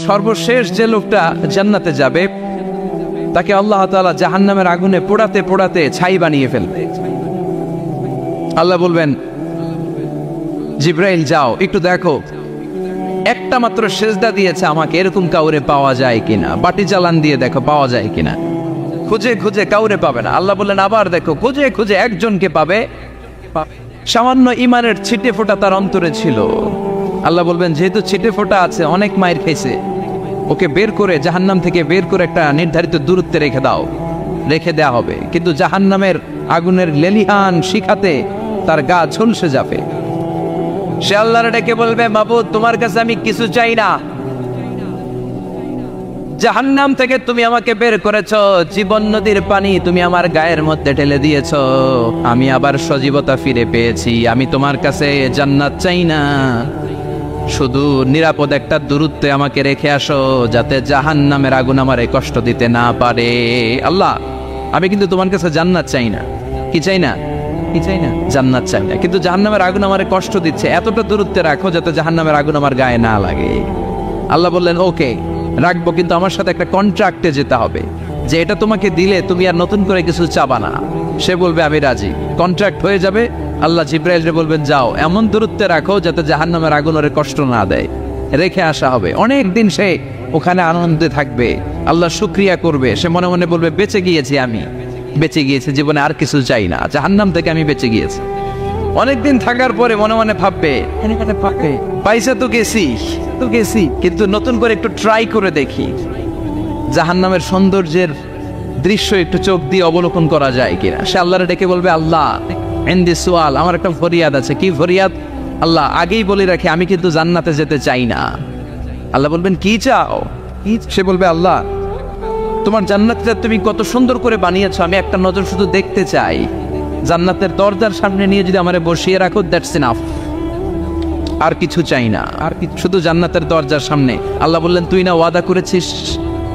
সর্বশেষ যে লোকটা জান্নাতে যাবে তাকে আল্লাহ তাআলা জাহান্নামের আগুনে পোড়াতে পোড়াতে ছাই বানিয়ে ফেলবে। আল্লাহ বলবেন, জিব্রাইল যাও একটু দেখো, একটা মাত্র সেজদা দিয়েছে আমাকে, এরকম কাউরে পাওয়া যায় কিনা, বাটি চালান দিয়ে দেখো পাওয়া যায় কিনা। খুঁজে খুঁজে কাউরে পাবে না। আল্লাহ বললেন আবার দেখো, খুঁজে খুঁজে একজনকে পাবে, সামান্য ইমানের ছিটে ফোঁটা তার অন্তরে ছিল। আল্লাহ বলবেন যেহেতু ছিটে ফোঁটা আছে, অনেক মায়ের খেয়েছে, ওকে বের করে জাহান্নাম থেকে বের করে একটা নির্ধারিত দূরত্বে রেখে দাও। রেখে দেয়া হবে, কিন্তু জাহান্নামের আগুনের লেলিহান শিখাতে তার গা ঝলসে যাবে। সে আল্লাহর ডেকে বলবে, মাবুদ তোমার কাছে আমি কিছু চাই না, জাহান্নাম থেকে তুমি আমাকে বের করেছো, জীবন নদীর পানি তুমি আমার গায়ের মধ্যে ঢেলে দিয়েছো, আমি আবার সজীবতা ফিরে পেয়েছি, আমি তোমার কাছে জান্নাত চাই না, শুধু নিরাপদ একটা দূরত্বে আমাকে রেখে আসো, যাতে জাহান্নামের আগুন আমারে কষ্ট দিতে না পারে। আল্লাহ আমি কিন্তু তোমার কাছে জান্নাত চাই না। কি চাই না? কি চাই না? জান্নাত চাই না, কিন্তু জাহান্নামের আগুন আমারে কষ্ট দিচ্ছে, এতটা দূরত্বে রাখো যাতে জাহান্নামের আগুন আমার গায়ে না লাগে। আল্লাহ বললেন ওকে রাখবো, কিন্তু আমার সাথে একটা কন্ট্রাক্টে যেতে হবে, যে এটা তোমাকে দিলে তুমি আর নতুন করে কিছু চাবা না। সে বলবে আমি রাজি, কন্ট্রাক্ট হয়ে যাবে। আল্লাহ জিব্রাইলকে বলবেন যাও এমন দূরত্বে রাখো যাতে জাহান্নামের আগুন ওরে কষ্ট না দেয়। রেখে আসা হবে, অনেক দিন সে ওখানে আনন্দে থাকবে, আল্লাহ শুকরিয়া করবে। সে মনে মনে বলবে বেঁচে গিয়েছি, আমি বেঁচে গিয়েছি, জীবনে আর কিছু চাই না, জাহান্নাম থেকে আমি বেঁচে গিয়েছি। অনেকদিন থাকার পরে মনে মনে ভাববে পয়সা তো গেছি, কিন্তু নতুন করে একটু ট্রাই করে দেখি, জাহান্নামের সৌন্দর্যের দৃশ্য একটু চোখ দিয়ে অবলোকন করা যায় কিনা। সে আল্লাহরে ডেকে বলবে আল্লাহ ইনদি সুআল, আমার একটা ফরিয়াদ আছে। কি ফরিয়াদ? আল্লাহ আগেই বলে রাখি আমি কিন্তু জান্নাতে যেতে চাই না। আল্লাহ বলবেন কি চাও? সে বলবে আল্লাহ তোমার জান্নাতটা তুমি কত সুন্দর করে বানিয়েছো, আমি একটা নজর শুধু দেখতে চাই, জান্নাতের দরজার সামনে নিয়ে যদি আমারে বসিয়ে রাখো, দ্যাটস ইনাফ, আর কিছু চাই না, আর শুধু জান্নাতের দরজার সামনে। আল্লাহ বললেন তুই না ওয়াদা করেছিস,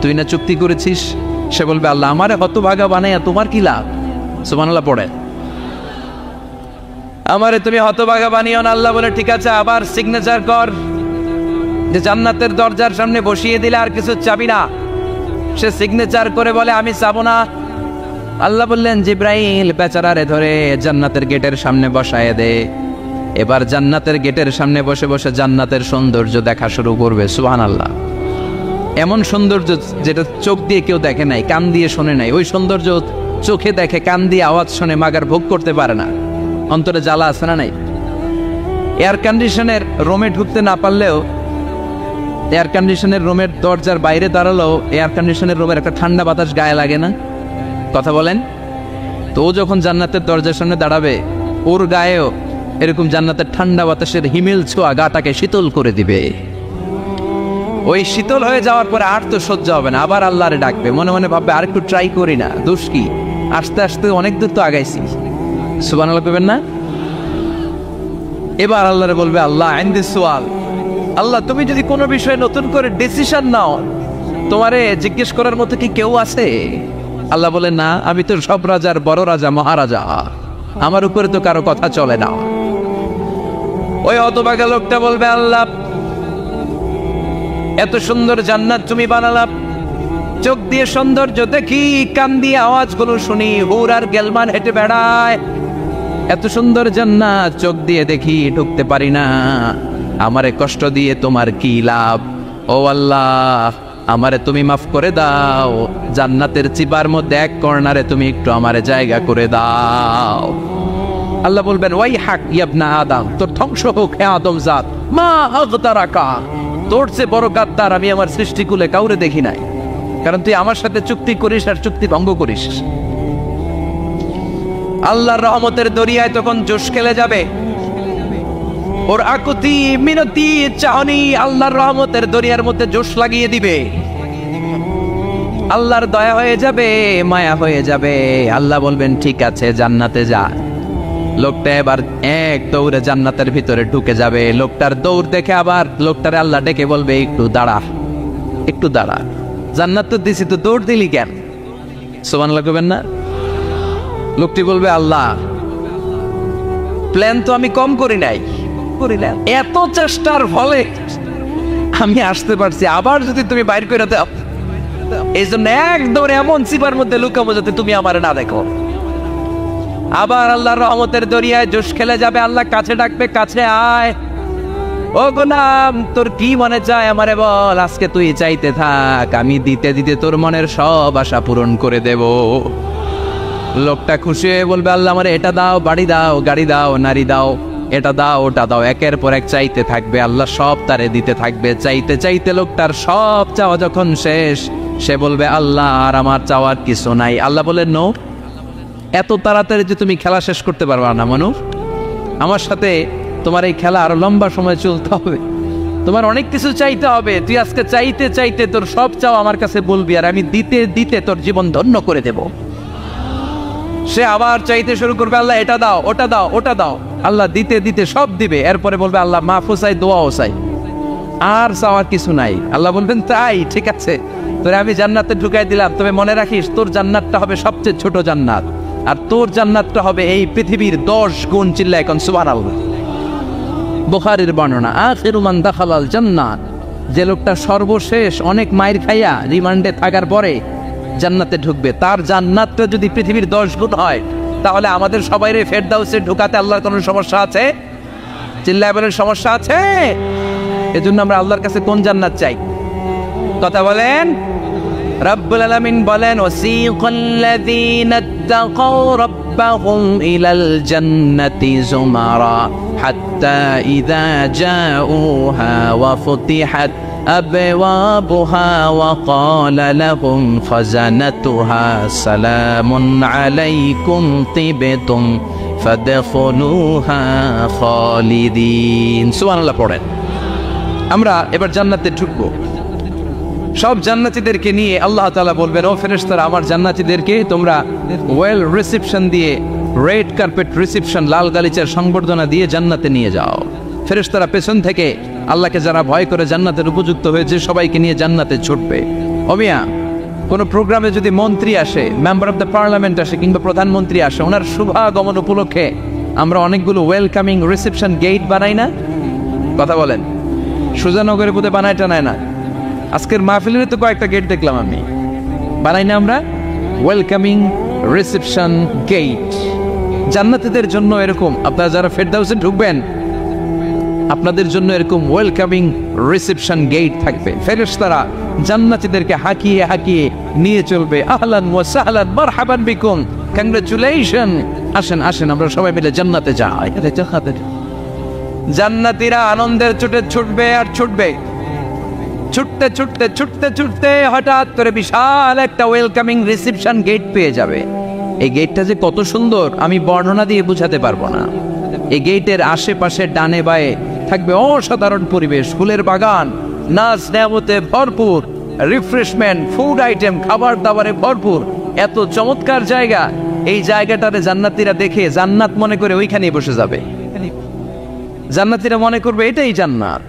তুই না চুক্তি করেছিস। সে বলবে আল্লাহ আমারে হতভাগা বানাইয়া তোমার কি লাভ? সুবহানাল্লাহ পড়ে, আমারে তুমি হতভাগা বানিও না। আল্লাহ বলে ঠিক আছে, আবার সিগনেচার কর যে জান্নাতের দরজার সামনে বসিয়ে দিলে আর কিছু চাবি না। সে সিগনেচার করে বলে আমি চাবো না। আল্লাহ বললেন জিব্রাইল বেচারারে ধরে জান্নাতের গেটের সামনে বসায় দে। এবার জান্নাতের গেটের সামনে বসে বসে জান্নাতের সৌন্দর্য দেখা শুরু করবে। সুবহানাল্লাহ, এমন সৌন্দর্য যেটা চোখ দিয়ে কেউ দেখে নাই, কান দিয়ে শোনে নাই, ওই সৌন্দর্য চোখে দেখে, কান দিয়ে আওয়াজ শোনে, মাগার ভোগ করতে পারে না। অন্তরে জ্বালা আছে না নাই? এয়ার কন্ডিশনের রুমে ঢুকতে না পারলেও, এয়ার কন্ডিশনের রুমের দরজার বাইরে দাঁড়ালেও এয়ার কন্ডিশনের রুমের একটা ঠান্ডা বাতাস গায়ে লাগে না? কথা বলেন তো। ও যখন জান্নাতের দরজার সামনে দাঁড়াবে, ওর গায়েও এরকম জান্নাতের ঠান্ডা বাতাসের হিমেল ছোঁয়া গাটাকে শীতল করে দিবে। ওই শীতল হয়ে যাওয়ার পরে আর তো সহ্য হবে না, আবার আল্লাহরে ডাকবে, মনে মনে ভাববে আর একটু ট্রাই করি না, দোষ কি, আস্তে আস্তে অনেক দূর তো আগাইছি। সুবহানাল্লাহ করবেন না? এবার আল্লাহরে বলবে আল্লাহ ইনদি সুআল, আল্লাহ তুমি যদি কোনো বিষয়ে নতুন করে ডিসিশন নাও, তোমারে জিজ্ঞেস করার মতো কি কেউ আছে? আল্লাহ বলে না, আমি তো সব রাজার বড় রাজা, মহারাজা, আমার উপরে তো কারো কথা চলে না। ওই হতভাগা লোকটা বলবে আল্লাহ এত সুন্দর জান্নাত তুমি বানালাম, চোখ দিয়ে সৌন্দর্য দেখি, কান দিয়ে আওয়াজগুলো শুনি, হুর আর গেলমান হেঁটে বেড়ায়, এত সুন্দর জান্নাত চোখ দিয়ে দেখি, ঢুকতে পারি না, আমারে কষ্ট দিয়ে তোমার কি লাভ? ও আল্লাহ আমারে তুমি মাফ করে দাও, জান্নাতের চিবার মধ্যে এক কর্নারে তুমি একটু আমারে জায়গা করে দাও। আল্লাহ বলবেন ওয়াই হাক ইবনা আদম, তোর ধ্বংস হোক হে আদম জাত, মা আগতারাকা, তোর চেয়ে বড় গাদ্দার আমি আমার সৃষ্টিকুলে কাউরে দেখি নাই, কারণ তুই আমার সাথে চুক্তি করিস আর চুক্তি ভঙ্গ করিস। আল্লাহর রহমতের দরিয়ায় তখন জোশ খেলে যাবে, ওর আকুতি মিনতি চাহনি আল্লাহর রহমতের দরিয়ার মধ্যে জোশ লাগিয়ে দিবে। আল্লাহর দয়া হয়ে যাবে, মায়া হয়ে যাবে। আল্লাহ বলবেন ঠিক আছে জান্নাতে যা। লোকটা এবার এক দৌড়ে জান্নাতের ভিতরে ঢুকে যাবে। লোকটার দৌড় দেখে আবার লোকটারে আল্লাহ ডেকে বলবে একটু দাঁড়া, একটু দাঁড়া, জান্নাত তো দিছি, তো দৌড় দিলি কেন? সুবহানাল্লাহ করবেন না? লোকটি বলবে আল্লাহ প্ল্যান তো আমি কম করি নাই, এত চেষ্টার ফলে আমি আসতে পারছি, আবার যদি তুমি বাইর করে দাও, এই জন্য একদম এমন চিপার মধ্যে লুকাবো যাতে তুমি আমার না দেখো। আবার আল্লাহর রহমতের দরিয়ায় জোশ খেলে যাবে, আল্লাহ কাছে ডাকবে, কাছে আয়, ও গোলাম তোর কি মনে চায় আমারে বল, আজকে তুই চাইতে থাক, আমি দিতে দিতে তোর মনের সব আশা পূরণ করে দেব। লোকটা খুশি হয়ে বলবে, আল্লাহ আমারে এটা দাও, বাড়ি দাও, গাড়ি দাও, নারী দাও, এটা দাও, ওটা দাও, একের পর এক চাইতে থাকবে, আল্লাহ সব তারে দিতে থাকবে। চাইতে চাইতে লোকটার সব চাওয়া যখন শেষ, সে বলবে, আল্লাহ আর আমার চাওয়ার কিছু নাই। আল্লাহ বলেন, নো, এত তাড়াতাড়ি যে তুমি খেলা শেষ করতে পারবা না মানুষ, আমার সাথে তোমার এই খেলা আরো লম্বা সময় চলতে হবে, তোমার অনেক কিছু চাইতে হবে। তুই আজকে চাইতে চাইতে তোর সব চাও আমার কাছে বলবি, আর আমি দিতে দিতে তোর জীবন ধন্য করে দেব। সে আবার চাইতে শুরু করবে, আল্লাহ এটা দাও, ওটা দাও, ওটা দাও, আল্লাহ দিতে দিতে সব দিবে। এরপরে বলবে, আল্লাহ মাফও চাই, দোয়াও চাই, আর চাওয়ার কিছু নাই। আল্লাহ বলবেন, তাই ঠিক আছে, তোরে আমি জান্নাতে ঢুকাই দিলাম, তবে মনে রাখিস তোর জান্নাতটা হবে সবচেয়ে ছোট জান্নাত, আর তোর জান্নাতটা হবে এই পৃথিবীর 10 গুণ। চিল্লায় এখন সুবহানাল্লাহ। বুখারীর বর্ণনা, আখিরু মান দাখালাল জান্নাত, যে লোকটা সর্বশেষ অনেক মাইর খাইয়া রিমান্ডে থাকার পরে জান্নাতে ঢুকবে, তার জান্নাতটা যদি পৃথিবীর 10 গুণ হয়, তাহলে আমাদের সবাইরে ফেরদাউসে ঢুকাতে আল্লাহর কোনো সমস্যা আছে? চিল্লায় বলেন, সমস্যা আছে? এজন্য আমরা আল্লাহর কাছে কোন জান্নাত চাই? কথা বলেন। রব্বুল আলামিন বলেন, ওয়াসিকাল্লাযীনা ইত্তাকাউ রাব্বাহুম ইলাল জান্নাতি যুমারা হাত্তা ইযা জাউহা ওয়া ফুতিহাত আবওয়াবুহা ওয়া ক্বালা লাহুম খাযানাতুহা সালামুন আলাইকুম তিবতুম ফাদখুলুহা খালিদিন। সুবহানাল্লাহ পড়েন। আমরা এবার জান্নাতে ঢুকবো। সব জান্নাতীদেরকে নিয়ে আল্লাহ তাআলা বলবেন, ও ফেরেশতারা, আমার জান্নাতীদেরকে তোমরা ওয়েল রিসেপশন দিয়ে, রেড কার্পেট রিসেপশন, লাল গালিচার সংবর্ধনা দিয়ে জান্নাতে নিয়ে যাও। ফেরেশতারা পেছন থেকে আল্লাহকে যারা ভয় করে জান্নাতের উপযুক্ত হয়েছে সবাইকে নিয়ে জান্নাতে ছুটবে। ওমিয়া, কোনো প্রোগ্রামে যদি মন্ত্রী আসে, মেম্বার অফ দ্য পার্লামেন্ট আসে, কিংবা প্রধানমন্ত্রী আসে, ওনার শুভাগমন উপলক্ষে আমরা অনেকগুলো ওয়েলকামিং রিসেপশন গেট বানাই না? কথা বলেন। সুজানগরে বোধহয় বানায় টানায় না, আজকের মাহফিলের তো কয়েকটা গেট দেখলাম আমি, বানাই না আমরা ওয়েলকামিং রিসেপশন গেট। জান্নাতীদের জন্য এরকম, আপনারা যারা ফেরদাউসে ঢুকবেন আপনাদের জন্য এরকম ওয়েলকামিং রিসেপশন গেট থাকবে। ফেরেশতারা জান্নাতীদেরকে হাঁকিয়ে হাঁকিয়ে নিয়ে চলবে, আহলান ওয়া সাহলান মারহাবান বিকুম, কংগ্রাচুলেশন, আসেন আসেন আমরা সবাই মিলে জান্নাতে যাই। জান্নাতীরা আনন্দের চোটে ছুটবে আর ছুটবে, ছুটতে ছুটতে ছুটতে ছুটতে হঠাৎ করে বিশাল একটা ওয়েলকামিং রিসেপশন গেট পেয়ে যাবে। এই গেটটা যে কত সুন্দর আমি বর্ণনা দিয়ে বোঝাতে পারবো না। এই গেটের আশেপাশে ডানে বায়ে থাকবে অসাধারণ পরিবেশ, ফুলের বাগান, নাচ নেয়ামতে ভরপুর, রিফ্রেশমেন্ট, ফুড আইটেম, খাবার দাবারে ভরপুর, এত চমৎকার জায়গা। এই জায়গাটারে জান্নাতীরা দেখে জান্নাত মনে করে ওইখানেই বসে যাবে। জান্নাতীরা মনে করবে এটাই জান্নাত,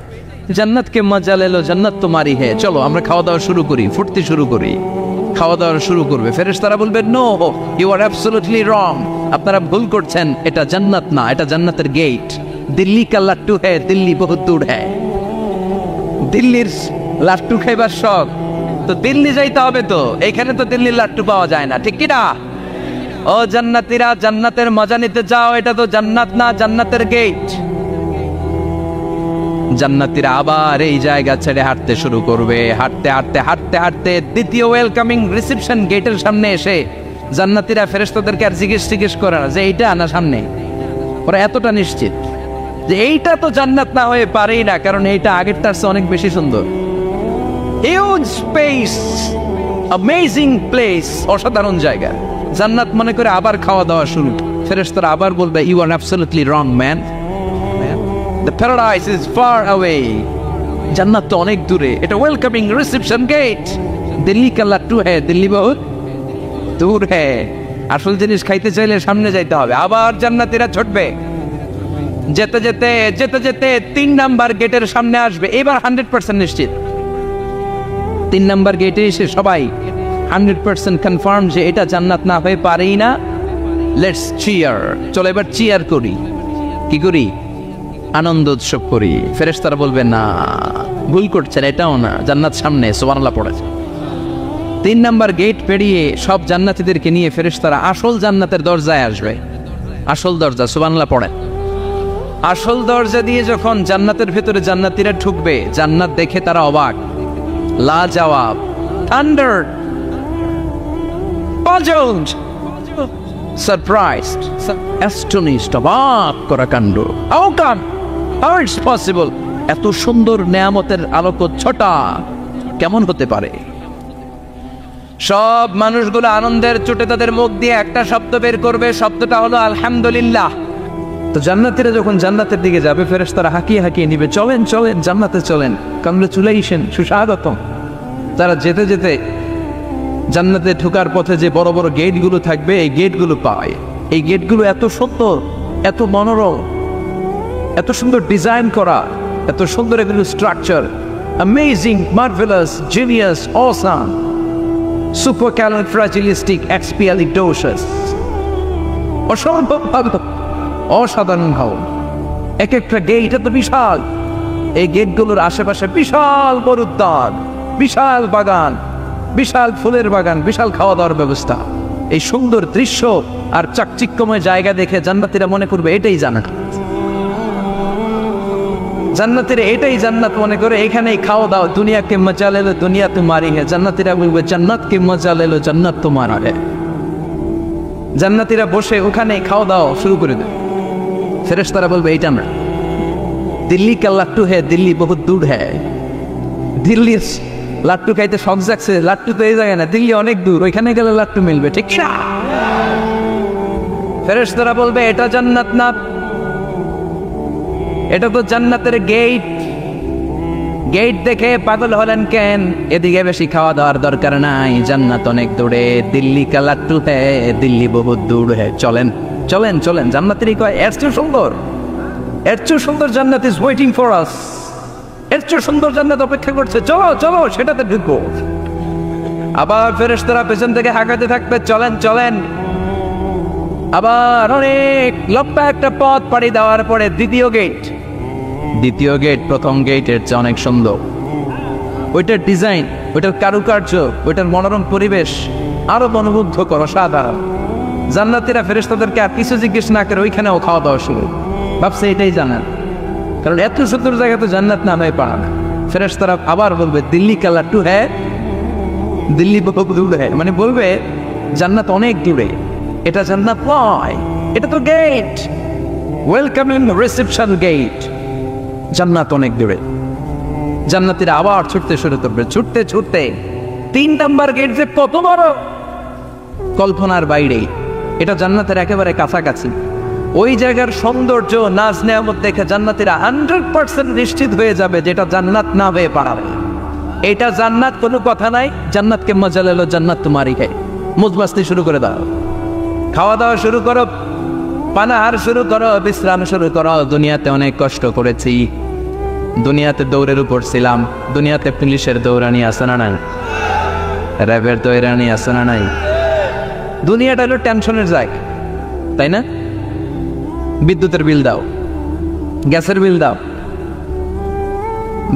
জান্নাতকে মজা লেলো, জান্নাত তো মারি হে, চলো আমরা খাওয়া দাওয়া শুরু করি, ফুটতে শুরু করি। খাওয়া দাওয়া শুরু করবে। ফেরেশতারা বলবে, no, you are absolutely wrong, আপনারা ভুল করছেন, এটা জান্নাত না, এটা জান্নাতের গেট। দিল্লি কা লাট্টু হ্যায়, দিল্লি বহুত দূর হ্যায়। দিল্লির লাট্টু খাইবার শখ তো দিল্লি যাইতে হবে, তো এখানে তো দিল্লির লাট্টু পাওয়া যায় না, ঠিক কিনা? ও জান্নাতীরা, জান্নাতের মজা নিতে যাও, এটা তো জান্নাত না, জান্নাতের গেট। জান্নাতীরা আবার এই জায়গা ছেড়ে হাঁটতে শুরু করবে। হাঁটতে হাঁটতে হাঁটতে হাঁটতে দ্বিতীয় ওয়েলকামিং রিসেপশন গেটের সামনে এসে জান্নাতীরা ফেরেশতাদেরকে আর জিজ্ঞেস করে না যে এইটা না সামনে, ওরা এতটা নিশ্চিত যে এইটা তো জান্নাত না হয়ে পারেই না, কারণ এইটা আগেরটার চেয়ে অনেক বেশি সুন্দর। হিউজ স্পেস, অ্যামেজিং প্লেস, অসাধারণ জায়গা। জান্নাত মনে করে আবার খাওয়া দাওয়া শুরু। ফেরেশতারা আবার বলবে, you are absolutely wrong man, the paradise is far away, জান্নাত তো অনেক দূরে, এটা ওয়েলকামিং রিসেপশন গেট। দিল্লি কা লাট্টু হ্যায়, দিল্লি বহুত দূর হ্যায়। আসল জিনিস খাইতে চাইলে সামনে যাইতে হবে। আবার জান্নাতীরা ছুটবে, যেতে যেতে যেতে যেতে 3 নাম্বার গেটের সামনে আসবে। এবার 100% নিশ্চিত 3 নাম্বার গেটে এসে সবাই 100% কনফার্ম যে এটা জান্নাত না হয়ে পারেই না। লেটস চিয়ার, চলো এবার চিয়ার করি। কি করি? আনন্দ উৎসব করি। ফেরেশতারা বলবে না, ভুল করছেন, এটাও না, জান্নাত সামনে, সুবহানাল্লাহ পড়েছে। 3 নাম্বার গেট পেরিয়ে সব জান্নাতীদেরকে নিয়ে ফেরেশতারা আসল জান্নাতের দরজায় আসবে। আসল দরজা, সুবহানাল্লাহ পড়েন। আসল দরজা দিয়ে যখন জান্নাতের ভেতরে জান্নাতীরা ঢুকবে, জান্নাত দেখে তারা অবাক, লাজবাব, থান্ডার, puzzled, surprised, astonished, অবাক করা কাণ্ড। How come? How it's possible? এত সুন্দর নেয়ামতের আলোকচ্ছটা কেমন হতে পারে? সব মানুষগুলো আনন্দের চোটে তাদের মুখ দিয়ে একটা শব্দ বের করবে, শব্দটা হলো আলহামদুলিল্লাহ। তো জান্নাতীরা যখন জান্নাতের দিকে যাবে, ফেরেশতারা হাঁকিয়ে হাঁকিয়ে নিবে, চলেন চলেন জান্নাতে চলেন, কংগ্রেচুলেশন, সুস্বাগতম। তারা যেতে যেতে জান্নাতে ঢোকার পথে যে বড় বড় গেটগুলো থাকবে, এই গেটগুলো পায়। এই গেটগুলো এত সুন্দর, এত মনোরম, এত সুন্দর ডিজাইন করা, এত সুন্দর এগুলো structure, amazing, marvellous, genius, awesome, supercalifragilisticexpialidocious, অসম্ভব ভালো, অসাধারণ ভালো। এক একটা গেট এত বিশাল, এই গেটগুলোর আশেপাশে বিশাল বড় উদ্যান, বিশাল বাগান, বিশাল ফুলের বাগান, বিশাল খাওয়া দাওয়ার ব্যবস্থা। এই সুন্দর দৃশ্য আর চাকচিক্যময় জায়গা দেখে জান্নাতীরা মনে করবে এটাই জান্নাত। জান্নাতীরা এটাই জান্নাত মনে করে, এখানেই খাওয়া দাওয়া। দুনিয়া কে মজা লে লো, দুনিয়া তোমারি হ্যায়। জান্নাতীরা বলবে জান্নাত কে মজা লে লো, জান্নাত তোমার হ্যায়। জান্নাতীরা বসে ওখানেই খাওয়া দাওয়া শুরু করে দেবে। ফেরেশতারা বলবে এইটা না, দিল্লি কা লাট্টু হ্যায়, দিল্লি বহুত দূর হ্যায়। দিল্লি লাট্টু খাইতে শখ জাগছে, লাট্টু তো এই জায়গায় না, দিল্লি অনেক দূর, ওইখানে গেলে লাট্টু মিলবে, ঠিক না? ফেরেশতারা বলবে এটা জান্নাত না, এটা তো জান্নাতের গেট। গেট দেখে পাগল হলেন কেন? এদিকে বেশি খাওয়া দাওয়ার দরকার নাই, জান্নাত অনেক দূরে। দিল্লি কা লাট্টু হ্যায়, দিল্লি বহুত দূর হ্যায়। চলেন চলেন চলেন। জান্নাতেরই কয় এর চেয়ে সুন্দর, এর চেয়ে সুন্দর জান্নাত ইজ ওয়েটিং ফর আস, এর চেয়ে সুন্দর জান্নাত অপেক্ষা করছে, চলো চলো সেটাতে ঢুকবো। আবার ফেরেশতারা পেছন থেকে হাঁকাতে থাকবে, চলেন চলেন। আবার অনেক লম্বা একটা পথ পাড়ি দেওয়ার পরে দ্বিতীয় গেট। দ্বিতীয় গেট প্রথম গেটের চেয়ে অনেক সুন্দর। ওইটার ডিজাইন, ওইটার কারুকার্য, ওইটার মনোরম পরিবেশ আরো মনোমুগ্ধকর, অসাধারণ। জান্নাতীরা ফেরেশতাদেরকে আর কিছু জিজ্ঞেস না করে ওইখানেও খাওয়া দাওয়া শুরু। ভাবছে এটাই জান্নাত, কারণ এত সুন্দর জায়গা তো জান্নাত নামে পারা না। ফেরেশতারা আবার বলবে দিল্লি কা লাট্টু হ্যায়, দিল্লি বহুত দূর হ্যায়, মানে বলবে জান্নাত অনেক দূরে, এটা জান্নাত নয়, এটা তো গেট, ওয়েলকামিং রিসেপশন গেট, জান্নাত অনেক দূরে। জান্নাতীরা আবার ছুটতে শুরু করবে, ছুটতে ছুটতে 3 নাম্বার গেট যে কত বড়, কল্পনার বাইরে। এটা জান্নাতের একেবারে কাছাকাছি। ওই জায়গার সৌন্দর্য, নাজ নেয়ামত দেখে জান্নাতীরা 100% নিশ্চিত হয়ে যাবে যেটা জান্নাত না হয়ে পারে। এটা জান্নাত, কোনো কথা নাই। জান্নাতকে মজা লেলো, জান্নাত তোমারই হ্যায়। মুজমাস্তি শুরু করে দাও, খাওয়া দাওয়া শুরু করো, পানাহার শুরু করো, বিশ্রাম শুরু করো। দুনিয়াতে অনেক কষ্ট করেছি, দুনিয়াতে দৌড়ের উপর ছিলাম, দুনিয়াতে পুলিশের দৌড়ানি আছে না নাই, র্যাবের দৌড়ানি আছে না নাই। দুনিয়াটা হলো টেনশনের জায়গা, তাই না? বিদ্যুতের বিল দাও, গ্যাসের বিল দাও,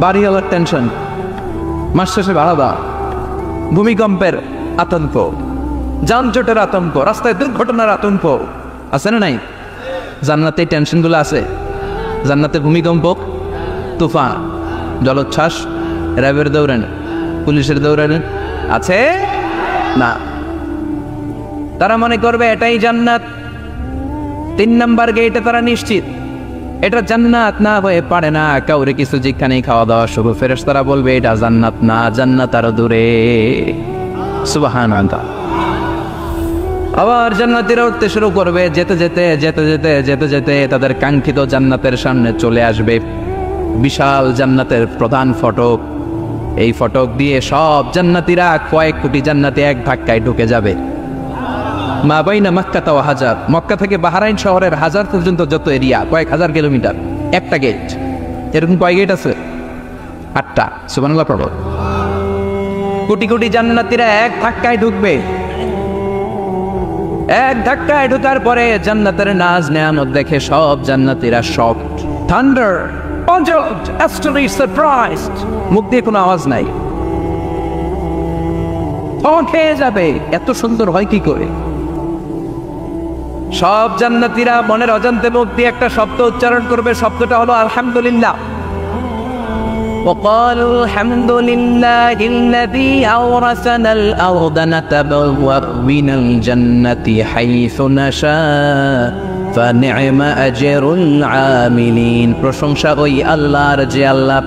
বাড়িওয়ালার টেনশন, মাস শেষে ভাড়া দাও, ভূমিকম্পের আতঙ্ক, যানজটের আতঙ্ক, রাস্তায় দুর্ঘটনার আতঙ্ক আছে না নাই? জান্নাতে এই টেনশনগুলো আছে। জান্নাতে ভূমিকম্প, তুফান, জলোচ্ছ্বাস, র্যাবের দৌড়ানি, পুলিশের দৌড়ানি আছে না। তারা মনে করবে এটাই জান্নাত। 3 নাম্বার গেটে তারা নিশ্চিত এটা জান্নাত না হয়ে পারে না। কাউরে কিছু যেখানেই খাওয়া দাওয়া শুরু। ফেরেশতারা বলবে এটা জান্নাত না, জান্নাত আরো দূরে। সুবহানাল্লাহ। আবার জান্নাতীরা উঠতে শুরু করবে, যেতে যেতে যেতে যেতে যেতে যেতে তাদের কাঙ্ক্ষিত জান্নাতের সামনে চলে আসবে। বিশাল জান্নাতের প্রধান ফটক। এই ফটক দিয়ে সব জান্নাতীরা, কয়েক কোটি জান্নাতি এক ধাক্কায় ঢুকে যাবে। মা বাইনা মক্কা তাও হাজার, মক্কা থেকে বাহরাইন শহরের হাজার পর্যন্ত যত এরিয়া, কয়েক হাজার কিলোমিটার, একটা গেট। এরকম কয় গেট আছে? 8টা। সুবহানাল্লাহ পড়ো। কোটি কোটি জান্নাতীরা এক ধাক্কায় ঢুকবে। এক ধাক্কায় ঢোকার পরে জান্নাতের নাজ নেয়ামত দেখে সব জান্নাতীরা shocked, thunder, puzzled, utterly surprised, মুখ দিয়ে কোনো আওয়াজ নাই, খেয়ে যাবে, এত সুন্দর হয় কি করে? সব জান্নাতীরা মনের অজান্তে মুখ দিয়ে একটা শব্দ উচ্চারণ করবে, শব্দটা হলো আলহামদুলিল্লাহ। وقالوا الحمد لله الذي أورثنا الأرض نتبوأ من الجنة حيث نشاء فنعم أجر العاملين। প্রশংসা ওই আল্লাহর যে আল্লাহ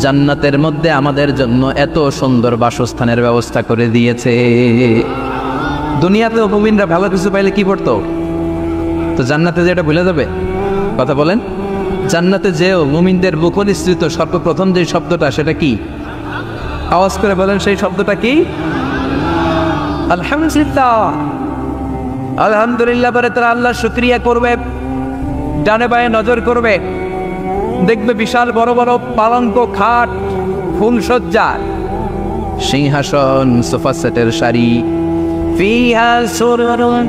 জান্নাতের মধ্যে আমাদের জন্য এত সুন্দর বাসস্থানের ব্যবস্থা করে দিয়েছে। দুনিয়াতে মুমিনরা ভালো কিছু পাইলে কি করতো? তো জান্নাতে যে এটা ভুলে যাবে? কথা বলেন। জান্নাতে যেও মুমিনদের মুখনিসৃত সর্বপ্রথম যে শব্দটা, সেটা কি? আওয়াজ করে বলেন, সেই শব্দটা কি? আলহামদুলিল্লাহ। আলহামদুলিল্লাহ পরে তারা আল্লাহর শুকরিয়া করবে, ডানে বায়ে নজর করবে, দেখবে বিশাল বড় বড় পালঙ্ক, খাট, ফুলসজ্জা, সিংহাসন, সোফা সেটের সারি, ফিহা সুরুরুন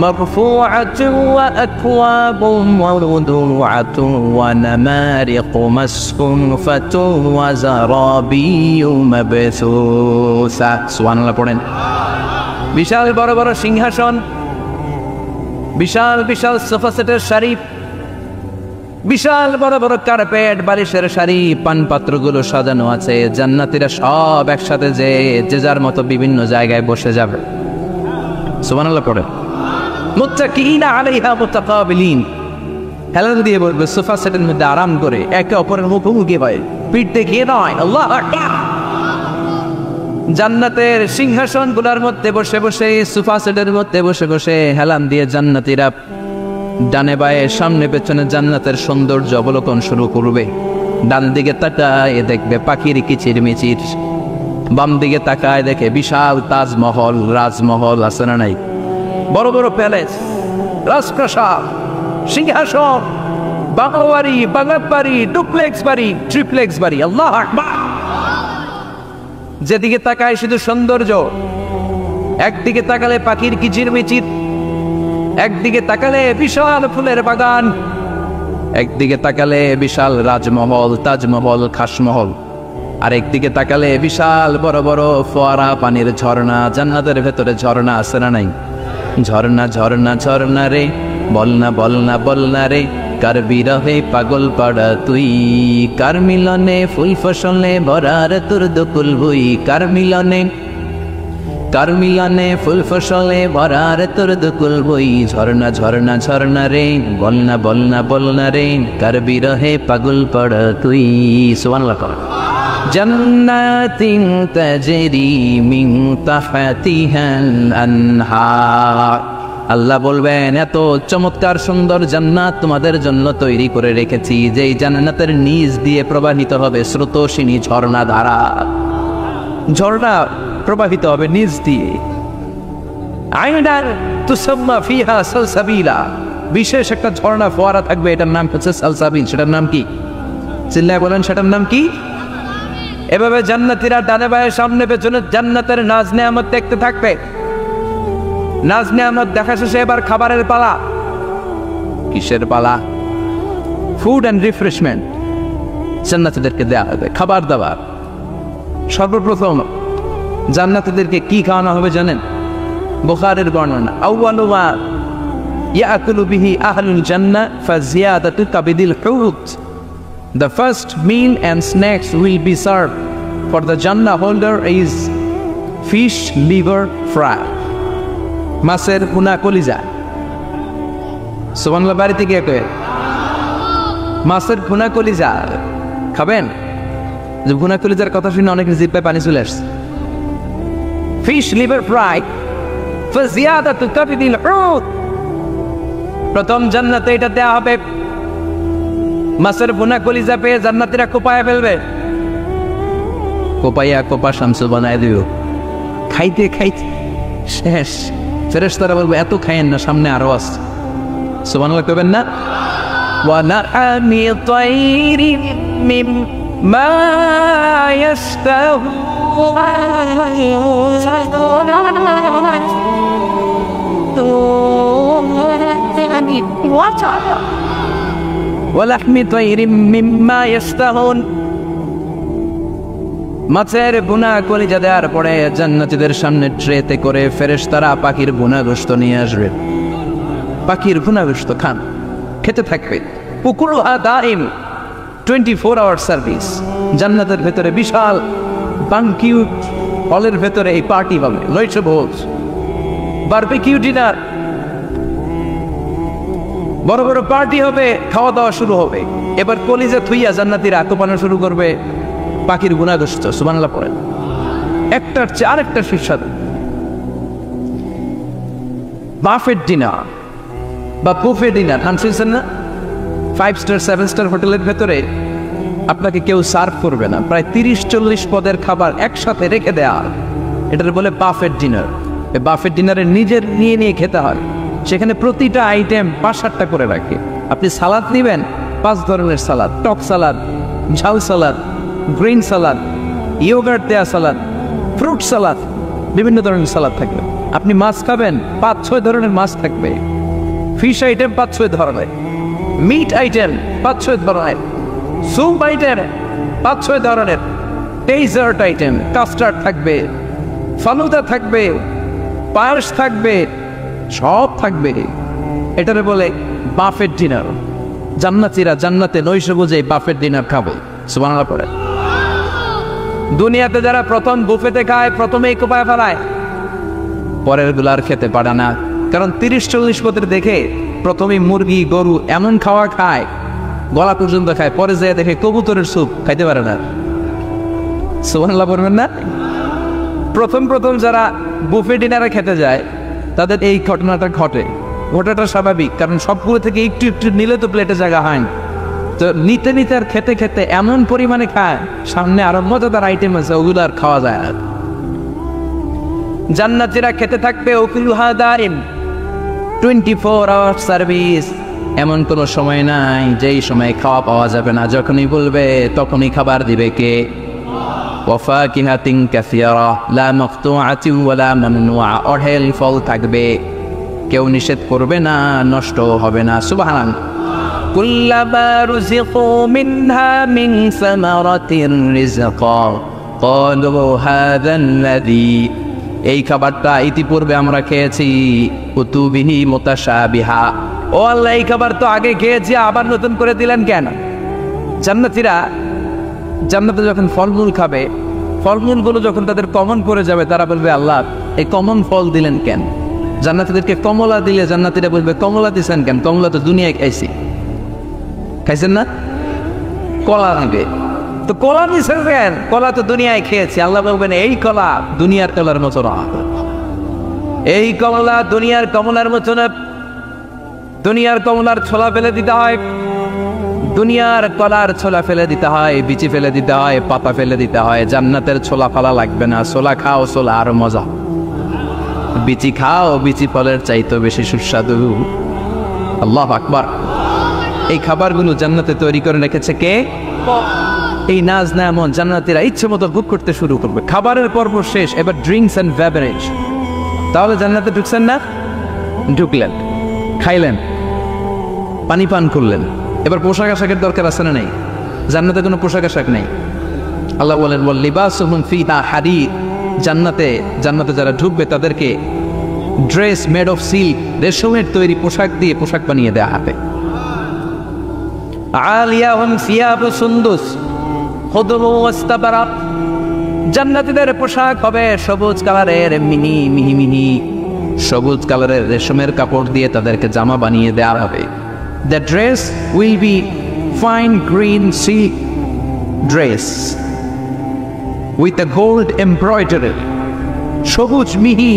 মারফুআতুন ওয়া আকওয়াবুন মাওদুআতুন ওয়া নামারিকু মাসফুফাতুন ওয়া যারাবিয়্যু মাবসুসা। সুবহানাল্লাহ পড়েন। বিশাল বড় বড় সিংহাসন, বিশাল বিশাল সোফা সেটের সারি, বিশাল বড় বড় কার্পেট, বালিশের সারি, পানপাত্রগুলো সাজানো আছে। জান্নাতীরা সব একসাথে যে যার মতো বিভিন্ন জায়গায় বসে যাবে। সুবহানাল্লাহ পড়ে। মুত্তাকিইনা আলাইহা মুতাকাবিলিন, হেলান দিয়ে বলবে সোফা সেটের মধ্যে আরাম করে, একে অপরের মুখোমুখি হয়, পিঠ দেখিয়ে নয়। আল্লাহু আকবার। জান্নাতের সিংহাসনগুলোর মধ্যে বসে বসে, সোফা সেটের মধ্যে বসে বসে হেলান দিয়ে জান্নাতীরা ডানে বায়ে সামনে পেছনে জান্নাতের সৌন্দর্য অবলোকন শুরু করবে। ডান দিকে তাকায় দেখবে পাখির কিচিরমিচির, বাম দিকে তাকায় দেখে বিশাল তাজমহল, রাজমহল আছে না নাই, বড় বড় প্যালেস, রাজপ্রাসাদ, সিংহাসন, বাংলা বাড়ি, বাংলার বাড়ি, ডুপ্লেক্স বাড়ি, ট্রিপ্লেক্স বাড়ি। আল্লাহু আকবার। যেদিকে তাকায় শুধু সৌন্দর্য। একদিকে তাকালে পাখির কিচিরমিচির, একদিকে তাকালে বিশাল ফুলের বাগান, একদিকে তাকালে বিশাল রাজমহল, তাজমহল, খাসমহল, আর একদিকে তাকালে বিশাল বড় বড় ফোয়ারা, পানির ঝর্ণা। জান্নাতের ভেতরে ঝর্ণা আছে না নাই? ঝর্ণা ঝর্ণা ঝর্ণা রে, বলনা বলনা বলনা রে, কার বিরহে পাগল পাড়া তুই, কার মিলনে ফুল ফসলে ভরার তোর দুকুল ভুই, কার মিলনে ফুল ফসলে ভরার তোর দুকুল বই। ঝর্ণা ঝর্ণা ঝর্ণা রে, বলনা বলনা বলনা রে, কার বিরহে পাগল পাড়া তুই। সুবহানাল্লাহ। জান্নাতিন তাজরি মিন তাহতিহাল আনহার। আল্লাহ বলবেন, এত চমৎকার সুন্দর জান্নাত তোমাদের জন্য তৈরি করে রেখেছি, যেই জান্নাতের নিচ দিয়ে প্রবাহিত হবে স্রোতস্বিনী ঝর্ণা ধারা। ঝর্ণা প্রবাহিত হবে নিচ দিয়ে। আইনান তুসাম্মা ফিহা সালসাবিলা, বিশেষ একটা ঝর্ণা ফোয়ারা থাকবে, এটার নাম হচ্ছে সালসাবিল। সেটার নাম কি? চিল্লায় বলেন, সেটার নাম কি? এভাবে জান্নাতীরা ডানে বায়ে সামনে পেছনে জান্নাতের নাজ নেয়ামত দেখতে থাকবে। নাজ নেয়ামত দেখা শেষে এবার খাবারের পালা। কিসের পালা? ফুড অ্যান্ড রিফ্রেশমেন্ট জান্নাতীদেরকে দেওয়া হবে, খাবার দাবার। সর্বপ্রথম জান্নাতীদেরকে কি খাওয়ানো হবে জানেন? বুখারীর বর্ণনা, আউয়ালু মা ইয়াকুলু বিহি আহলুল জান্নাহ ফাজিয়াদাতু কাবিদিল হুত। The first meal and snacks will be served for the Jannah holder is fish liver fry, মাছের ভুনা কলিজা। সুবহানাল্লাহ। বাড়িতে গিয়ে কয়ে মাছের ভুনা কলিজা খাবেন? যে ভুনা কলিজার কথা শুনে অনেকের জিহ্বায় পানি চলে আসছে। ফিশ লিভার ফ্রাই ফাজিয়াদাতু কাবিদিল হুত, প্রথম জান্নাতে এটা দেয়া হবে। মাছের ভুনা কলিজা পেয়ে জান্নাতীরা কোপায় ফেলবে, কোপাইয়া কোপা শামসু বানায় দিও। খাইতে খাইতে শেষ। ফেরেশতারা বলবে, এত খাইয়েন না, সামনে আরো আছে। সুবহানাল্লাহ কইবেন না? ওয়া নাআমি তাইরিন মিম্মা ইয়াশতাহু, ওয়া লাহমি তায়রিম মিম্মা ইয়াশতাহুন। মাছের ভুনা কলিজা দেওয়ার পরে জান্নাতীদের সামনে ট্রেতে করে ফেরেশতারা পাখির ভুনা গোশত নিয়ে আসবে। পাখির ভুনা গোশত খান, খেতে থাকবে। উকুলুহা দাইম, 24 আওয়ার সার্ভিস। জান্নাতের ভেতরে বিশাল বানকিউট হলের ভেতরে এই পার্টি হবে, নৈশ ভোজ, বারবিকিউ ডিনার, বড় বড় পার্টি হবে, খাওয়া দাওয়া শুরু হবে। এবার কলিজা থুইয়া জান্নাতীরা কোপানো শুরু করবে পাখির গুনাহ গোশত। সুবহানাল্লাহ পড়েন। একটার চেয়ে আরেকটা সুস্বাদু। বাফেট ডিনার বা বুফে ডিনার নাম শুনছেন না? 5 স্টার 7 স্টার হোটেলের ভেতরে আপনাকে কেউ সার্ভ করবে না, প্রায় 30-40 পদের খাবার একসাথে রেখে দেয়া হয়। এটার বলে বাফেট ডিনার। এই বাফেট ডিনারে নিজের নিয়ে নিয়ে খেতে হয়। সেখানে প্রতিটা আইটেম 5-7টা করে রাখে। আপনি সালাদ নেবেন, 5 ধরনের সালাদ, টক সালাদ, ঝাল সালাদ, গ্রিন সালাদ, ইয়োগার্ট দেয়া সালাদ, ফ্রুট সালাদ, বিভিন্ন ধরনের সালাদ থাকবে। আপনি মাছ খাবেন, 5-6 ধরনের মাছ থাকবে। ফিশ আইটেম 5-6 ধরনের, মিট আইটেম 5-6 ধরনের, স্যুপ আইটেম 5-6 ধরনের, ডেজার্ট আইটেম, কাস্টার্ড থাকবে, ফালুদা থাকবে, পায়েস থাকবে, সব থাকবে। এটারে বলে বাফেট ডিনার। জান্নাতীরা জান্নাতে নৈশ ভোজে বাফেট ডিনার খাবে। সুবহানাল্লাহ পড়ে। দুনিয়াতে যারা প্রথম বুফেতে খায়, প্রথমেই কোপায় ফেলায়, পরের গুলো আর খেতে পারে না। কারণ 30-40 পদের দেখে প্রথমে মুরগি গরু এমন খাওয়া খায়, গলা পর্যন্ত খায়, পরে যেয়ে দেখে কবুতরের স্যুপ খাইতে পারে না। সুবহানাল্লাহ পড়বেন না? প্রথম প্রথম যারা বুফে ডিনারে খেতে যায় তাদের এই ঘটনাটা ঘটে। ঘটাটা স্বাভাবিক, কারণ সবগুলো থেকে একটু একটু নিলে তো প্লেটে জায়গা হয় না। তো নিতে নিতে আর খেতে খেতে এমন পরিমাণে খায়, সামনে আরো মজাদার আইটেম আছে, ওগুলো আর খাওয়া যায় না। জান্নাতীরা খেতে থাকবে উকুলুহা দাইম, 24 আওয়ার সার্ভিস। এমন কোনো সময় নাই যেই সময় খাওয়া পাওয়া যাবে না। যখনই বলবে তখনই খাবার দিবে কে? ওয়াফাকিহাতিন কাসীরা লা মাকতুআতিন ওয়ালা মামনুআ। অঢেল ফল থাকবে, কেউ নিষেধ করবে না, নষ্ট হবে না। সুবহানাল্লাহ। কুল্লামা রুযিকু মিনহা মিন সামারাতির রিজকা ক্বালু হাযাল্লাযী। এই খাবারটা ইতিপূর্বে আমরা খেয়েছি, কুতুবিহি মুতাশাবিহা। ও আল্লাহ, এই খাবার তো আগে খেয়েছি, আবার নতুন করে দিলেন কেন? জান্নাতীরা জান্নাতে যখন ফলমূল খাবে, ফলমূলগুলো যখন তাদের কমন পড়ে যাবে, তারা বলবে আল্লাহ এই কমন ফল দিলেন কেন? জান্নাতীদেরকে কমলা দিলে জান্নাতীরা বলবে কমলা দিছেন কেন? কমলা তো দুনিয়ায় খাইছি। খাইছেন না? কলা নেবে তো কলা দিছেন কেন? কলা তো দুনিয়ায় খেয়েছি। আল্লাহ বলবেন এই কলা দুনিয়ার কলার মতো না, এই কমলা দুনিয়ার কমলার মতো না। দুনিয়ার কমলার ছোলা ফেলে দিতে হয়, দুনিয়ার কলার ছোলা ফেলে দিতে হয়, বিচি ফেলে দিতে হয়, পাতা ফেলে দিতে হয়। জান্নাতের ছোলা ফালা লাগবে না। ছোলা খাও, ছোলা আরো মজা। বিচি খাও, বিচি ফলের চাইতে বেশি সুস্বাদু। আল্লাহু আকবার। এই খাবারগুলো জান্নাতে তৈরি করে রেখেছে কে? এই নাজ নেয়ামত জান্নাতীরা ইচ্ছে মতো ভোগ করতে শুরু করবে। খাবারের পর্ব শেষ, এবার ড্রিঙ্কস এন্ড বেভারেজ। তাহলে জান্নাতে ঢুকছেন না? ঢুকলেন, খাইলেন, পানি পান করলেন। এবার পোশাক আশাকের দরকার আছে না নেই? জান্নাতে কোনো পোশাক আশাক নেই। আল্লাহ বলেন ওয়াল লিবাসুহুম ফিহা হারির। জান্নাতে যারা ঢুকবে তাদেরকে ড্রেস মেড অফ সিল্ক, রেশমের তৈরি পোশাক দিয়ে পোশাক বানিয়ে দেওয়া হবে। আলিয়াহুম সিয়াবু সুন্দুস খুদরু ওয়াস্তাবরাক। জান্নাতীদের পোশাক হবে সবুজ কালারের, মিহি মিহি সবুজ কালারের রেশমের কাপড় দিয়ে তাদেরকে জামা বানিয়ে দেওয়া হবে। The dress will be fine green silk dress with a gold embroidery. সবুজ মিহি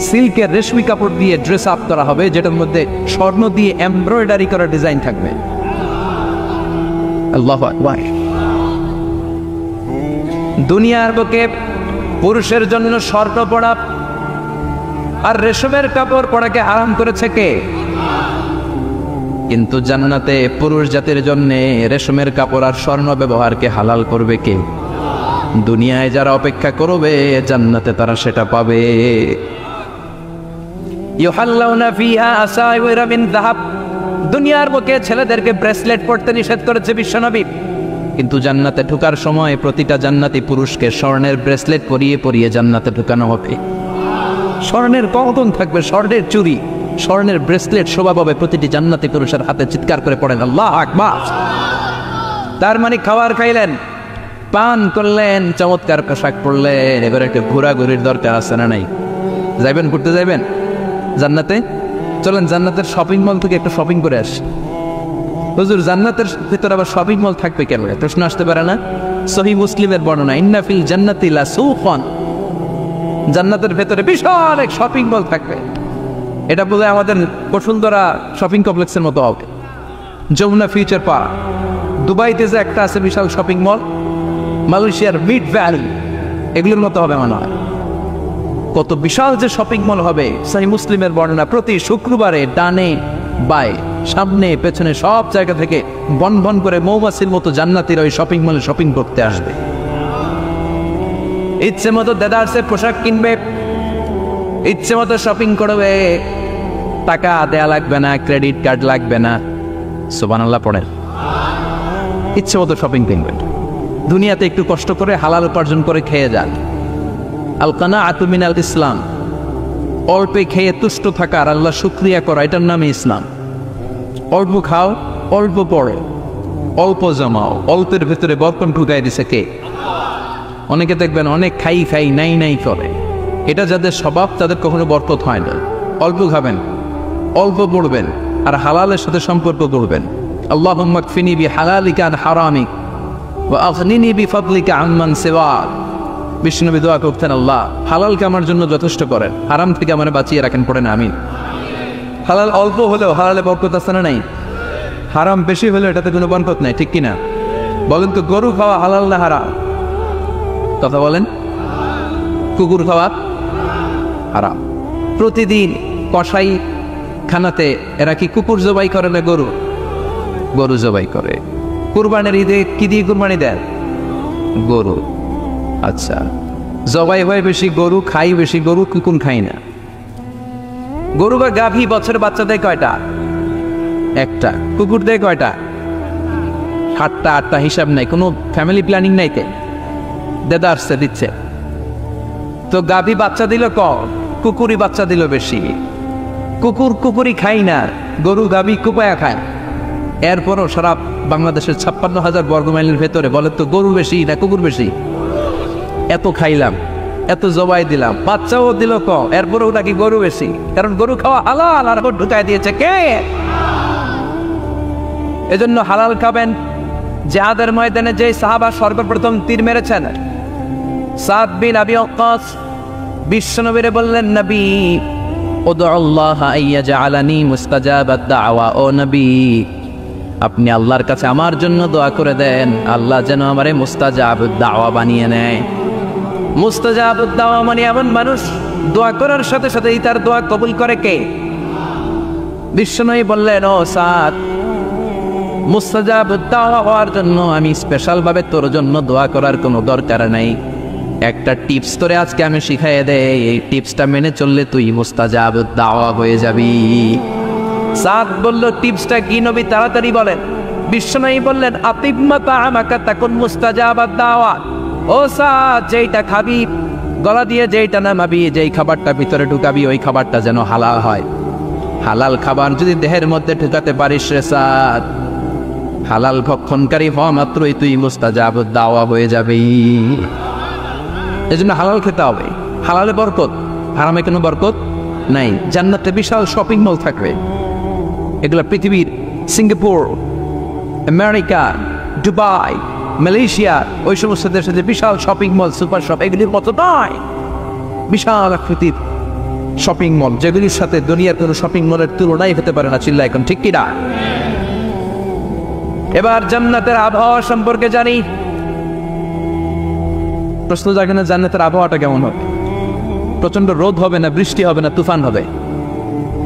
সিল্কের রেশমি কাপড় দিয়ে ড্রেস আপ করা হবে, যেটার মধ্যে স্বর্ণ দিয়ে এমব্রয়ডারি করা ডিজাইন থাকবে। আল্লাহু আকবার। দুনিয়ার বুকে পুরুষের জন্য স্বর্ণ পরা আর রেশমের কাপড় পরাকে হারাম করেছে কে? কিন্তু জান্নাতে পুরুষ জাতির জন্য রেশমের কাপড় আর স্বর্ণ ব্যবহারকে হালাল করবে কে? দুনিয়ায় যারা অপেক্ষা করবে, জান্নাতে তারা সেটা পাবে। ইউহাল্লাউনা ফিহা আসাইওয়ারা মিন যাহাব। দুনিয়ার বুকে ছেলেদেরকে ব্রেসলেট পরতে নিষেধ করেছে বিশ্বনবী, কিন্তু জান্নাতে ঢোকার সময় প্রতিটা জান্নাতি পুরুষকে স্বর্ণের ব্রেসলেট পরিয়ে পরিয়ে জান্নাতে ঢোকানো হবে। স্বর্ণের কঙ্কন থাকবে, স্বর্ণের চুড়ি, স্বর্ণের ব্রেসলেট শোভা পাবে প্রতিটি জান্নাতি পুরুষের হাতে। চিৎকার করে পড়েন আল্লাহু আকবার। তার মানে খাবার খাইলেন, পান করলেন, চমৎকার পোশাক পরলেন, এবার একটা ঘোরাঘুরির দরকার আছে না নাই? যাইবেন, ঘুরতে যাইবেন জান্নাতে? চলেন জান্নাতের শপিং মল থেকে একটু শপিং করে আসি। হুজুর জান্নাতের ভিতরে আবার শপিং মল থাকবে কেন? প্রশ্ন আসতে পারে না? সহিহ মুসলিমের বর্ণনা, ইন্না ফিল জান্নাতি লা সুকান, জান্নাতের ভেতরে বিশাল এক শপিং মল থাকবে। এটা বলে আমাদের বসুন্ধরা শপিং কমপ্লেক্সের মতো হবে, যমুনা ফিউচার পার্ক। দুবাইতে যে একটা আছে বিশাল শপিং মল, মালয়েশিয়ার মিড ভ্যালি, এগুলোর মতো হবে মনে হয়। কত বিশাল যে শপিং মল হবে। সহিহ মুসলিমের বর্ণনা, প্রতি শুক্রবারে ডানে বায়ে সামনে পেছনে সব জায়গা থেকে বন বন করে মৌমাছির মতো জান্নাতীরা ওই শপিং মলে শপিং করতে আসবে। ইচ্ছে মতো দেদারসে পোশাক কিনবে, ইচ্ছে মতো শপিং করবে, টাকা দেয়া লাগবে না, ক্রেডিট কার্ড লাগবে না। সুবহানাল্লাহ পড়েন। ইচ্ছে মতো শপিং কিনবেন। দুনিয়াতে একটু কষ্ট করে হালাল উপার্জন করে খেয়ে যান। আল কানাআতু মিনাল ইসলাম, অল্পে খেয়ে তুষ্ট থাকা আর আল্লাহ শুকরিয়া করা, এটার নামে ইসলাম। অল্প খাও, অল্প পড়ো, অল্প জমাও, অল্পের ভেতরে বরকত ঢুকাই দিছে কে? অনেকে দেখবেন অনেক খাই খাই নাই নাই করে, এটা যাদের স্বভাব তাদের কখনো বরকত হয় না। অল্প খাবেন, অল্প পড়বেন, আর হালালের সাথে সম্পর্ক করবেন। আল্লাহুম্মা কফিনি বিহালালিকা আন হারামিক ওয়া আগনিনি বিফাদলিকা আম্মান সিওয়াক। বিষ্ণুনবী দোয়া করতেন, আল্লাহ হালালকে আমার জন্য যথেষ্ট করেন, হারাম থেকে আমার বাঁচিয়ে রাখেন। পড়েন আমিন। হালাল অল্প হলেও হালালে বরকত আছে না নাই? হারাম বেশি হলেও এটাতে কোনো বরকত নাই, ঠিক কিনা? বলেন তো, গরু খাওয়া হালাল না হারাম? কথা বলেন। কুকুর খাওয়া হারাম। প্রতিদিন কসাই খানাতে এরা কি কুকুর জবাই করে না গরু? গরু জবাই করে। কুরবানির ঈদে কি দিয়ে কুরবানি দেয়? গরু। আচ্ছা, জবাই হয় বেশি গরু, খাই বেশি গরু, কুকুর খাই না। গরু বা গাভী বছরের বাচ্চা দেয় কয়টা? একটা। কুকুর দেয় কয়টা? 7টা 8টা, হিসাব নাই, কোনো ফ্যামিলি প্ল্যানিং নাই। কে দেদা আসছে দিচ্ছে তো গাভী বাচ্চা দিল কম, কুকুরই বাচ্চা দিল বেশি। কুকুর কুকুরই খাই না, গরু গাভী কুপায়া খায়। এরপরও সারা বাংলাদেশের 56,000 বর্গমাইলের ভেতরে বলে তো গরু বেশি না কুকুর বেশি? এত খাইলাম, এত জবাই দিলাম, বাচ্চাও দিল কম, এরপরেও নাকি গরু বেশি। কারণ গরু খাওয়া হালাল, আর ঢুকাই দিয়েছে কে? এজন্য হালাল খাবেন। জিহাদের ময়দানে যে সাহাবা সর্বপ্রথম তীর মেরেছেন, সাদ বিন আবি ওয়াক্কাস, বিশ্বনবীরে বললেন, নবী উদউল্লাহ আইয়াজআলানি মুস্তাজাবাদ দাওয়া। ও নবী, আপনি আল্লাহর কাছে আমার জন্য দোয়া করে দেন, আল্লাহ যেন আমারে মুস্তাজাবুদ দাওয়া বানিয়ে নেয়। মুস্তাজাবুদ দাওয়া মানে এমন মানুষ দোয়া করার সাথে সাথেই তার দোয়া কবুল করে কে? বিশ্বনবী বললেন, ও সাদ, মুস্তাজাবুদ দাওয়া হওয়ার জন্য আমি স্পেশাল ভাবে তোর জন্য দোয়া করার কোনো দরকার নাই। একটা টিপস তোরে আজকে আমি শিখাইয়ে দেই, এই টিপসটা মেনে চললে তুই মুস্তাজাবুদ দাওয়া হয়ে যাবি। সাদ বলল, টিপসটা কি নবী? তাড়াতাড়ি বলেন। বিশ্বনবী বললেন, আতিম্মা তাআমাকা তাকুন মুস্তাজাবাদ দাওয়া। ও সাদ, যেইটা খাবি গলা দিয়ে, যেইটা নামাবি, যেই খাবারটা ভিতরে ঢুকাবি, ওই খাবারটা যেন হালাল হয়। হালাল খাবার যদি দেহের মধ্যে ঢুকাতে পারিস রে সাদ, হালাল ভক্ষণকারী হওয়া মাত্রই তুই মুস্তাজাবুদ দাওয়া হয়ে যাবি। এজন্য হালাল খেতে হবে। হালালে বরকত, হারামে কোনো বরকত নাই। জান্নাতে বিশাল শপিং মল থাকবে। এগুলো পৃথিবীর সিঙ্গাপুর, আমেরিকা, দুবাই, মালয়েশিয়া, ওই সমস্ত দেশে যে বিশাল শপিং মল, সুপার শপ, এগুলির মতো নয়। বিশাল আকৃতির শপিং মল, যেগুলির সাথে দুনিয়ার কোনো শপিং মলের তুলনাই হতে পারে না। চিল্লা এখন ঠিক কিনা? এবার জান্নাতের আবহাওয়া সম্পর্কে জানি। প্রশ্ন জাগে না, জান্নাতের আবহাওয়াটা কেমন হবে? প্রচন্ড রোদ হবে না, বৃষ্টি হবে না, তুফান হবে?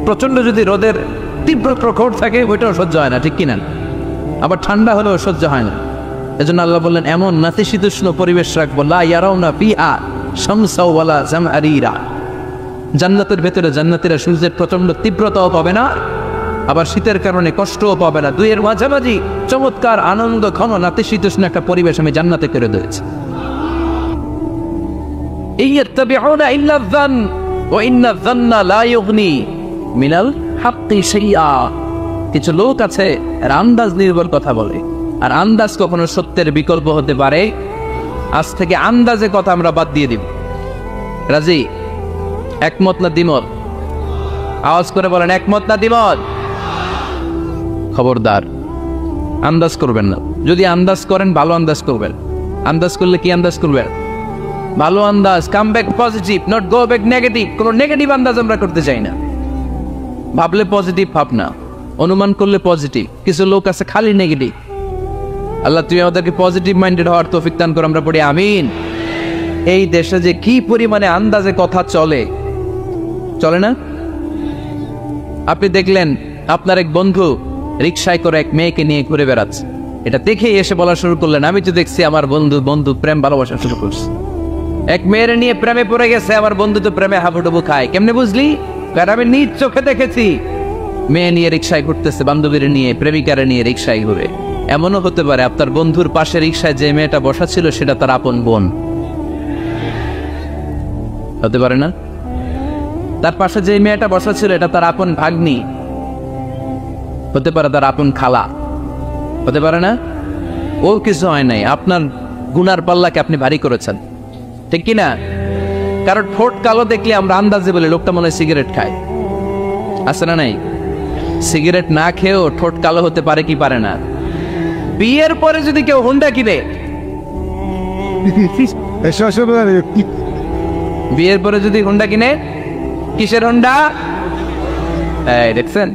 প্রচন্ড যদি রোদের তীব্র প্রখর থাকে, ওইটাও সহ্য হয় না, ঠিক কিনা? আবার ঠান্ডা হলেও সহ্য হয় না। এজন্য আল্লাহ বললেন, এমন নাতিশীতোষ্ণ পরিবেশ রাখবো, লা ইয়ারাউনা ফিহা শামসা ওয়ালা জামহারিরা। জান্নাতের ভেতরে জান্নাতীরা সূর্যের প্রচন্ড তীব্রতাও পাবে না, আবার শীতের কারণে কষ্টও পাবে না। দুইয়ের মাঝামাঝি চমৎকার আনন্দ ঘন নাতিশীতোষ্ণ একটা পরিবেশ আমি জান্নাতে করে দিয়েছি। ইয়াত্তাবিউনা ইল্লা যান ওয়া ইন্না যান্না লা ইউগনি মিনাল হাক্কি শাইআ। কিছু লোক আছে এরা আন্দাজ নির্ভর কথা বলে, আর আন্দাজ কখনো সত্যের বিকল্প হতে পারে। আজ থেকে আন্দাজে কথা আমরা বাদ দিয়ে দিব। রাজি? একমত না দ্বিমত? আওয়াজ করে বলেন একমত না দ্বিমত? খবরদার আন্দাজ করবেন না। যদি আন্দাজ করেন ভালো আন্দাজ করবেন। আন্দাজ করলে কি আন্দাজ করবেন? ভালো আন্দাজ। Come back positive, not go back negative. কোনো নেগেটিভ আন্দাজ আমরা করতে চাই না। ভাবলে পজিটিভ ভাবনা, অনুমান করলে পজিটিভ। কিছু লোক আছে খালি নেগেটিভ। আল্লাহ তুমি আমাদেরকে পজিটিভ মাইন্ডেড হওয়ার তৌফিক দান করো, আমরা পড়ি আমিন। এই দেশে যে কি পরিমাণে আন্দাজে কথা চলে, চলে না? আপনি দেখলেন আপনার এক বন্ধু রিকশায় করে এক মেয়েকে নিয়ে ঘুরে বেড়াচ্ছে। এটা দেখেই এসে বলা শুরু করলেন, আমি তো দেখছি আমার বন্ধু প্রেম ভালোবাসা শুরু করছে। এক মেয়ের নিয়ে প্রেমে পড়ে গেছে, আমার বন্ধু তো প্রেমে হাবুডুবু খায়। কেমনে বুঝলি? কারণ আমি নিজ চোখে দেখেছি। মেয়ে নিয়ে রিকশায় ঘুরতেছে, বান্ধবীর নিয়ে, প্রেমিকারে নিয়ে রিকশায় ঘুরে। এমনও হতে পারে আপনার বন্ধুর পাশে রিকশায় যে মেয়েটা বসা ছিল সেটা তার আপন বোন। হতে পারে না? তার পাশে যে মেয়েটা বসা ছিল এটা তার আপন ভাগ্নি। হতে পারে তার আপন খালা। হতে পারে না? ও কিছু হয় নাই, আপনার গুনার পাল্লাকে আপনি ভারী করেছেন, ঠিক কিনা? কারণ ঠোঁট কালো দেখলে আমরা আন্দাজে বলি লোকটা মনে হয় সিগারেট খায়। আছে না নাই? সিগারেট না খেয়েও ঠোঁট কালো হতে পারে কি পারে না? বিয়ের পরে যদি কেউ হুন্ডা কিনে, বিয়ের পরে যদি হুন্ডা কিনে, কিসের হুন্ডা? দেখছেন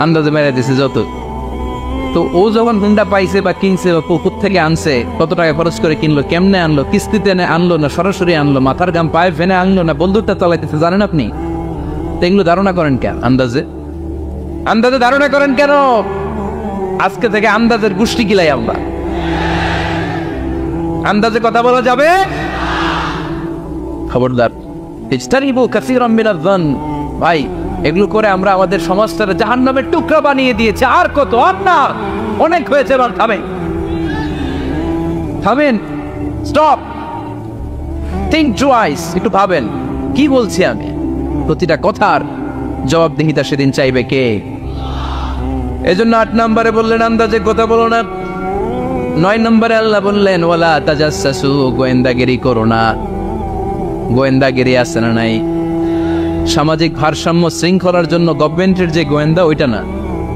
আন্দাজে মেরে দিছে যত। তো ও যখন হুন্ডা পাইছে বা কিনছে বা পুকুর থেকে আনছে, কত টাকা খরচ করে কিনলো, কেমনে আনলো, কিস্তিতে আনলো না সরাসরি আনলো, মাথার গাম পায়ে ফেনে আনলো না বন্ধুটা চালাইতেছে, জানেন আপনি? তো এগুলো ধারণা করেন কেন? আন্দাজে ধারণা করেন কেন? আজকে থেকে আন্দাজের গোষ্ঠী গিলাই আমরা। আন্দাজে কথা বলা যাবে? খবরদার। ইজতানিবু কাসীরাম মিনাজ যান। ভাই এগুলো করে আমরা আমাদের সমাজটাকে জাহান্নামের টুকরা বানিয়ে দিয়েছি। আর কত? আপনার অনেক হয়েছে, এবার থামেন। Stop, think twice. একটু ভাবেন কি বলছি আমি। প্রতিটা কথার জবাবদিহিতা সেদিন চাইবে কে? এজন্য 8 নম্বরে বললেন আন্দাজে কথা বলো না। 9 নম্বরে আল্লাহ বললেন ওয়ালা তাজাসসু, গোয়েন্দাগিরি করো না। গোয়েন্দাগিরি আছে না নাই? সামাজিক ভারসাম্য শৃঙ্খলার জন্য গভর্নমেন্টের যে গোয়েন্দা ওইটা না,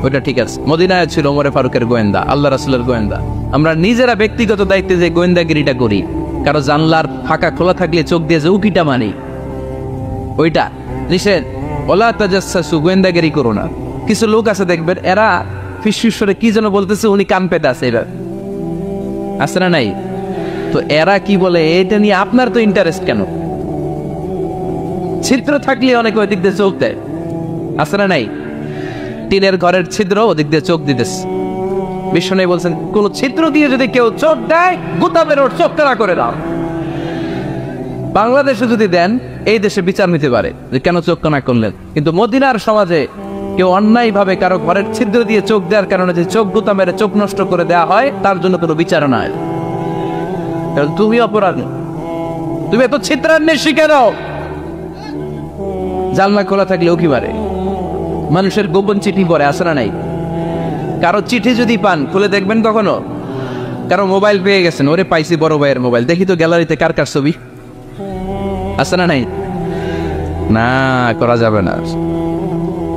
ওইটা ঠিক আছে। মদিনায় ছিল ওমরে ফারুকের গোয়েন্দা, আল্লাহ রাসূলের গোয়েন্দা। আমরা নিজেরা ব্যক্তিগত দায়িত্বে যে গোয়েন্দাগিরিটা করি, কারো জানলার ফাঁকা খোলা থাকলে চোখ দিয়ে যে উকিটা মানি, ওইটা নিষেধ। ওয়ালা তাজাসসু, গোয়েন্দাগিরি করো না। কিছু লোক আছে দেখবেন এরা ফিসফিসরে কি যেন বলতেছে, উনি কান পেতে আছে। এবার আছে না নাই? তো এরা কি বলে এটা নিয়ে আপনার তো ইন্টারেস্ট কেন? ছিদ্র থাকলে অনেকে ওই দিক দিয়ে চোখ দেয়। আছে না নাই? টিনের ঘরের ছিদ্র, ওদিক দিয়ে চোখ দিতেছে। বিষ্ণু বলছেন কোন ছিদ্র দিয়ে যদি কেউ চোখ দেয়, গুতাবের ওর চোখ তারা করে দাও। বাংলাদেশে যদি দেন, এই দেশে বিচার নিতে পারে যে কেন চোখ কানা করলেন। কিন্তু মদিনার সমাজে কেউ অন্যায় ভাবে কারো ঘরের ছিদ্র দিয়ে চোখ দেওয়ার কারণে যে চোখ গুতা মেরে চোখ নষ্ট করে দেওয়া হয়, তার জন্য কোনো বিচার নাই। তুমি অপরাধী, তুমি এত ছিদ্রান্বেষী কেন? জানলা খোলা থাকলে উকি মারে, মানুষের গোপন চিঠি পড়ে। আসে না নাই? কারো চিঠি যদি পান খুলে দেখবেন কখনো? কারো মোবাইল পেয়ে গেছেন, ওরে পাইছি বড় ভাইয়ের মোবাইল, দেখি তো গ্যালারিতে কার কার ছবি। আছে না নাই? না, করা যাবে না।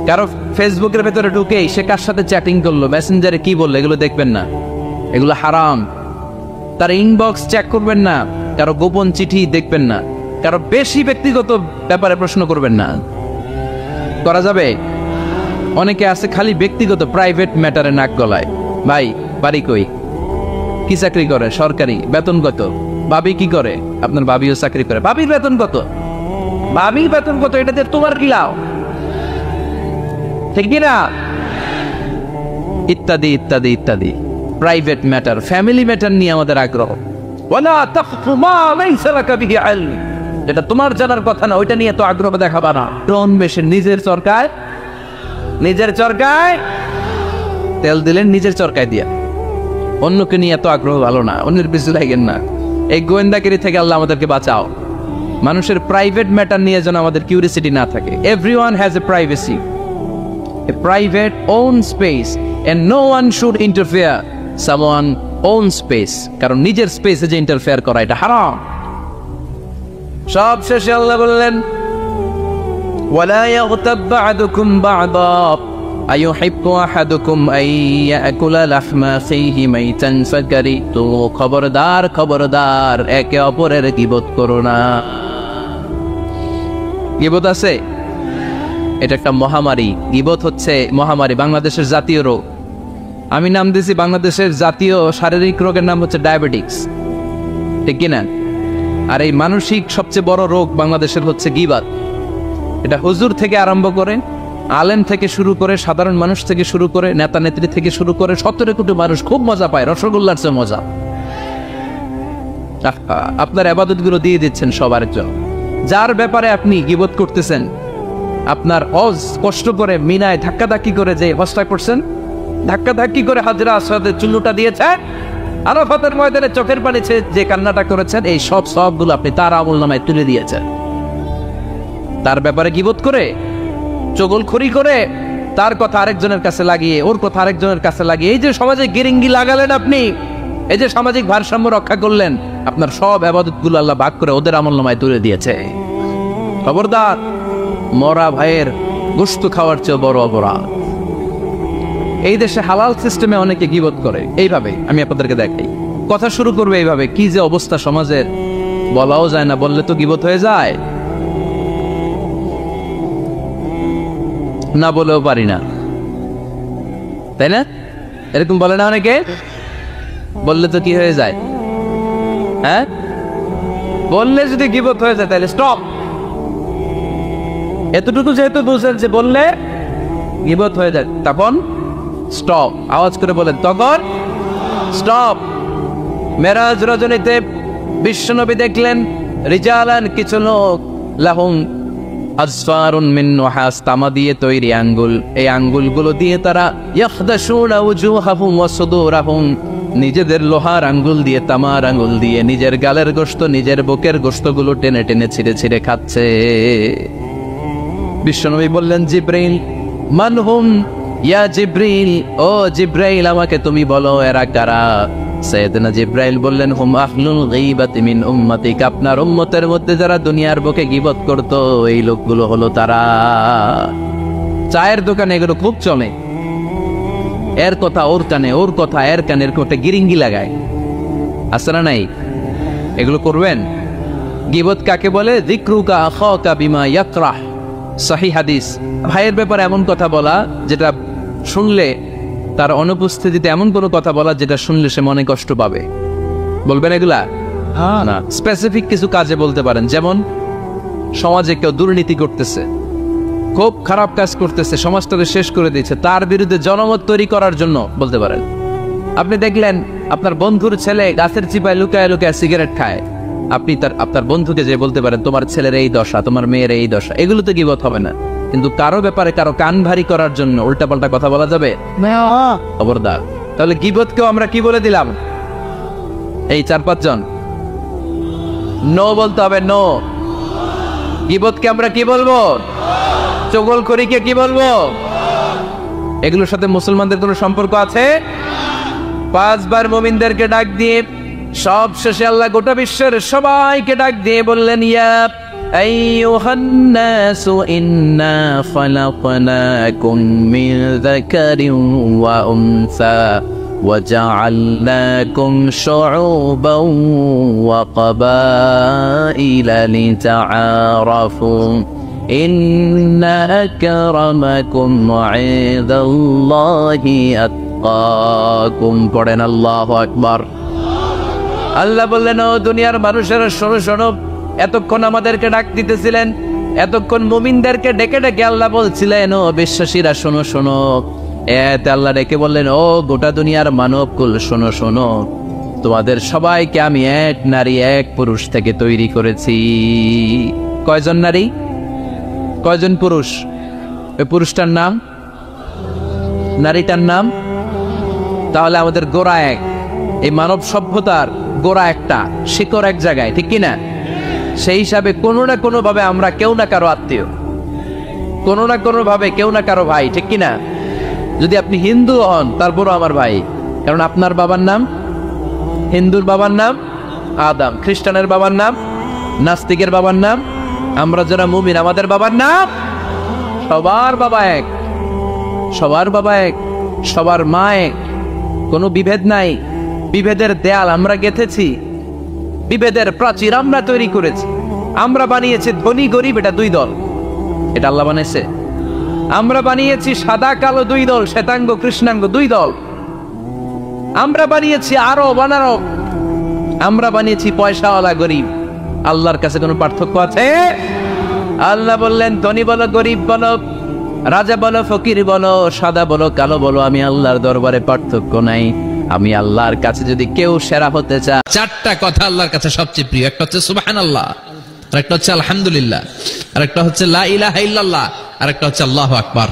কারো ফেসবুকের ভেতরে ঢুকে সে কার সাথে চ্যাটিং করলো, মেসেঞ্জারে কি বললো, এগুলো দেখবেন না, এগুলো হারাম। তার ইনবক্স চেক করবেন না, কারো গোপন চিঠি দেখবেন না, কারো বেশি ব্যক্তিগত ব্যাপারে প্রশ্ন করবেন না। করা যাবে? অনেকে আছে খালি ব্যক্তিগত প্রাইভেট ম্যাটারে নাক গলায়। ভাই বাড়ি কই, কি চাকরি করে, সরকারি, বেতন কত? ভাবি কি করে? আপনার ভাবিও চাকরি করে, ভাবির বেতন কত? ভাবির বেতন কত? এটা দিয়ে তোমার কি লাভ? ঠিক না? ইত্যাদি ইত্যাদি ইত্যাদি প্রাইভেট ম্যাটার, ফ্যামিলি ম্যাটার নিয়ে আমাদের আগ্রহ। ওয়ালা তাকফু মা লাইসা লাকা বিহি ইলম, যেটা তোমার জানার কথা না ওইটা নিয়ে তো আগ্রহ দেখাবা না। টন বেশে নিজের সরকার নিজের চরকায় তেল দিলেন, নিজের চরকায় দিয়া। অন্যকে নিয়ে এত আগ্রহ ভালো না, অন্যের পিছু লাগেন না। এই গোয়েন্দাগিরি থেকে আল্লাহ আমাদেরকে বাঁচাও। মানুষের প্রাইভেট ম্যাটার নিয়ে যেন আমাদের কিউরিসিটি না থাকে। Everyone has a privacy, a private own space, and no one should interfere someone own space. কারণ নিজের স্পেসে যে ইন্টারফেয়ার করা এটা হারাম। সব শেষে আল্লাহ বললেন, ওয়ালা ইয়াগতাব বা'দুকুম বা'দা আইয়ুহিব্বু আহাদুকুম আন ইয়াকুলা লাহমা আখিহি মাইতান ফাকারিহতুমু। খবরদার খবরদার, একে অপরের গীবত করো না। গীবত আছে, এটা একটা মহামারী। গীবত হচ্ছে মহামারী, বাংলাদেশের জাতীয় রোগ। আমি নাম দিয়েছি বাংলাদেশের জাতীয় শারীরিক রোগের নাম হচ্ছে ডায়াবেটিক্স, ঠিক কিনা? আর এই মানসিক সবচেয়ে বড় রোগ বাংলাদেশের হচ্ছে গীবত। এটা হুজুর থেকে আরম্ভ করে, আলেম থেকে শুরু করে, সাধারণ মানুষ থেকে শুরু করে, নেতা নেত্রী থেকে শুরু করে 17 কোটি মানুষ খুব মজা পায়, রসগোল্লার চেয়ে মজা। আপনার ইবাদতগুলো দিয়ে দিচ্ছেন সবার জন্য। যার ব্যাপারে আপনি গীবত করতেছেন, আপনার হজ কষ্ট করে মিনায় ধাক্কাধাক্কি করে যে হজটা করছেন, ধাক্কাধাক্কি করে হাজরা আসওয়াদের চুল্লুটা দিয়েছেন, আরাফাতের ময়দানে চোখের পানি যে কান্নাটা করেছেন, এই সব সবগুলো আপনি তার আমলনামায় তুলে দিয়েছেন। তার ব্যাপারে গীবত করে, চগলখড়ি করে, তার কথা আরেকজনের কাছে লাগিয়ে, ওর কথা আরেকজনের কাছে লাগিয়ে, এই যে সমাজে গিরিঙ্গি লাগালেন আপনি, এই যে সামাজিক ভারসাম্য রক্ষা করলেন, আপনার সব ইবাদতগুলো আল্লাহ ভাগ করে ওদের আমলনামায় তুলে দিয়েছে। খবরদার, মরা ভাইয়ের গোশত খাওয়ার চেয়ে বড় অপরাধ। এই দেশে হালাল সিস্টেমে অনেকে গীবত করে এইভাবে। আমি আপনাদেরকে দেখাই, কথা শুরু করবে এইভাবে। কি যে অবস্থা সমাজের, বলাও যায় না, বললে তো গীবত হয়ে যায়। না বলেও পারি না, তাই না? এরকম বলে না অনেকে? বললে তো কি হয়ে যায়? হ্যাঁ, বললে যদি গীবত হয়ে যায় তাহলে স্টপ। এতটুকু যেহেতু বুঝেন যে বললে গীবত হয়ে যায়, তখন স্টপ। আওয়াজ করে বলেন, তখন স্টপ। মেরাজ রজনীতে বিশ্বনবী দেখলেন রিজালান, কিছু লোক, লাহুম আসফারুন মিন নুহাস, তামা দিয়ে তৈরি আঙ্গুল। এই আঙ্গুলগুলো দিয়ে তারা ইয়াখদাশুনা উজুহাহুম ওয়া সুদুরাহুম, নিজেদের লোহার আঙ্গুল দিয়ে, তামার আঙ্গুল দিয়ে নিজের গালের গোশত, নিজের বুকের গোশতগুলো টেনে টেনে ছিঁড়ে ছিঁড়ে খাচ্ছে। বিশ্বনবী বললেন, জিব্রাইল, মানহুম ইয়া জিব্রাইল, ও জিব্রাইল আমাকে তুমি বলো এরা কারা? সাইয়েদনা জিব্রাইল বললেন, হুম আহলুল গীবাতি মিন উম্মতিক, আপনার উম্মতের মধ্যে যারা দুনিয়ার বুকে গীবত করতো, এই লোকগুলো হলো তারা। চায়ের দোকানে এগুলো খুব চলে, এর কথা ওর কানে, ওর কথা এর কানের কোটে গিরিঙ্গি লাগায়, আছে না নাই? এগুলো করবেন। গীবত কাকে বলে? যিকরুকা আখাকা বিমা ইয়াকরাহ, সহিহ হাদিস। ভাইয়ের ব্যাপারে এমন কথা বলা যেটা শুনলে, তার অনুপস্থিতিতে এমন কোনো কথা বলা যেটা শুনলে সে মনে কষ্ট পাবে। বলবেন এগুলা? না, স্পেসিফিক কিছু কাজে বলতে পারেন। যেমন সমাজে কেউ দুর্নীতি করতেছে, খুব খারাপ কাজ করতেছে, সমাজটাকে শেষ করে দিচ্ছে, তার বিরুদ্ধে জনমত তৈরি করার জন্য বলতে পারেন। আপনি দেখলেন আপনার বন্ধুর ছেলে গাছের চিপায় লুকায় লুকায় সিগারেট খায়, আপনি আপনার বন্ধুকে যে বলতে পারেন, তোমার ছেলের এই দশা, তোমার মেয়ের এই দশা। এগুলো তো গীবত হবে না, কিন্তু কারো ব্যাপারে কারো কান ভারী করার জন্য উল্টাপাল্টা কথা বলা যাবে? খবরদার। তাহলে গীবতকেও আমরা কি বলে দিলাম? এই 4-5 জন নো বলতে হবে, নো। গীবতকে আমরা কি বলবো? চগলখড়িকে কি বলবো? এগুলোর সাথে মুসলমানদের কোনো সম্পর্ক আছে? 5 বার মুমিনদেরকে ডাক দিয়ে সব শেষে আল্লাহ গোটা বিশ্বের সবাইকে ডাক দিয়ে বললেন, ইয়া আইয়ুহান নাসু ইন্না খালাকনাকুম মিন যাকারিন ওয়া উনসা ওয়া জাআলনাকুম শুউবান ওয়া ক্বাবাইলা লিতাআরাফু ইন্না আকরামাকুম ইনদাল্লাহি আতকাকুম। পড়েন আল্লাহু আকবার। আল্লাহ বললেন, ও দুনিয়ার মানুষেরা শোনো শোনো, এতক্ষণ আমাদেরকে ডাক দিতেছিলেন, এতক্ষণ মুমিনদেরকে ডেকে ডেকে আল্লাহ বলছিলেন, ও বিশ্বাসীরা শোনো শোনো। এতে আল্লাহ ডেকে বললেন, ও গোটা দুনিয়ার মানবকুল শোনো শোনো, তোমাদের সবাইকে আমি এক নারী এক পুরুষ থেকে তৈরি করেছি। কয়জন নারী, কয়জন পুরুষ? ওই পুরুষটার নাম নারীটার নাম? তাহলে আমাদের গোড়া এক, এই মানব সভ্যতার গোড়া একটা, শিকড় এক জায়গায়, ঠিক কিনা? সেই হিসাবে কোনো না কোনো ভাবে আমরা কেউ না কারো আত্মীয়, কোনো না কোনো ভাবে কেউ না কারো ভাই, ঠিক কিনা? যদি আপনি হিন্দু হন তারপরও আমার ভাই, কারণ আপনার বাবার নাম, হিন্দুর বাবার নাম আদম, খ্রিস্টানের বাবার নাম, নাস্তিকের বাবার নাম, আমরা যারা মুমিন আমাদের বাবার নাম, সবার বাবা এক, সবার বাবা এক, সবার মা এক, কোনো বিভেদ নাই। বিভেদের দেয়াল আমরা গেঁথেছি, বিভেদের প্রাচীর আমরা তৈরি করেছি, আমরা বানিয়েছি ধনী গরিব এটা দুই দল, এটা আল্লাহ বানিয়েছে। আমরা বানিয়েছি সাদা কালো দুই দল, শ্বেতাঙ্গ কৃষ্ণাঙ্গ দুই দল, আমরা বানিয়েছি আরব অনারব, আমরা বানিয়েছি পয়সাওয়ালা গরিব। আল্লাহর কাছে কোনো পার্থক্য আছে? আল্লাহ বললেন ধনী বলো গরিব বলো, রাজা বলো ফকির বলো, সাদা বলো কালো বলো, আমি আল্লাহর দরবারে পার্থক্য নাই। আমি আল্লাহর কাছে যদি কেউ সেরা হতে চায়, চারটা কথা আল্লাহর কাছে সবচেয়ে প্রিয়। একটা হচ্ছে সুবহানাল্লাহ, আর একটা হচ্ছে আলহামদুলিল্লাহ, আর একটা হচ্ছে লা ইলাহা ইল্লাল্লাহ, আর একটা হচ্ছে আল্লাহু আকবার।